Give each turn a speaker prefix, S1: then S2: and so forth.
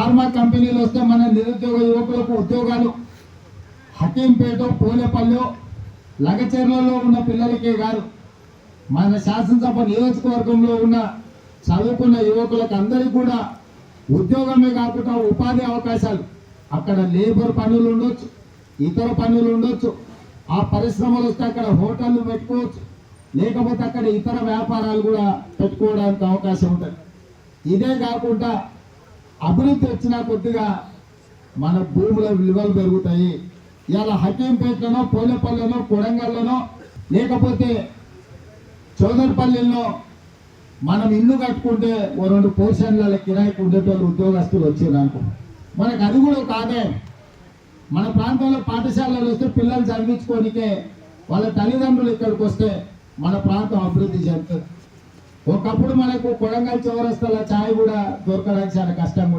S1: Pharma కంపెనీలు వస్తే మన నిరుద్యోగ యువకులకు ఉద్యోగాలు హకీంపేట పూలపల్లి లగచెర్లలో ఉన్న పిల్లలకే కాదు మన శాసనసభ నియోజకవర్గంలో ఉన్న చదువుకున్న యువకులకు అందరికీ కూడా ఉద్యోగమే కాకుండా ఉపాధి అవకాశాలు అక్కడ లేబర్ పనులు ఉండొచ్చు, ఇతర పనులు ఉండొచ్చు, ఆ పరిశ్రమలు వస్తే అక్కడ హోటళ్ళు పెట్టుకోవచ్చు, లేకపోతే అక్కడ ఇతర వ్యాపారాలు కూడా పెట్టుకోవడానికి అవకాశం ఉంటుంది. ఇదే కాకుండా అభివృద్ధి వచ్చిన కొద్దిగా మన భూముల విలువలు పెరుగుతాయి. ఇలా హకీంపేటలోనో పోలేపల్లిలోనో కొడంగల్లోనో లేకపోతే చౌదరిపల్లిలో మనం ఇల్లు కట్టుకుంటే ఓ 2 పోర్షన్ల కిరాయికి ఉండేటోళ్ళు ఉద్యోగస్తులు వచ్చేదానికి మనకు అది కూడా కాదే. మన ప్రాంతంలో పాఠశాలలు వస్తే పిల్లలు చదివించుకోనికే వాళ్ళ తల్లిదండ్రులు ఇక్కడికి వస్తే మన ప్రాంతం అభివృద్ధి చెందుతుంది. ఒకప్పుడు మనకు కొడంగల్ చౌరస్తాల ఛాయ్ కూడా దొరకడానికి చాలా కష్టం.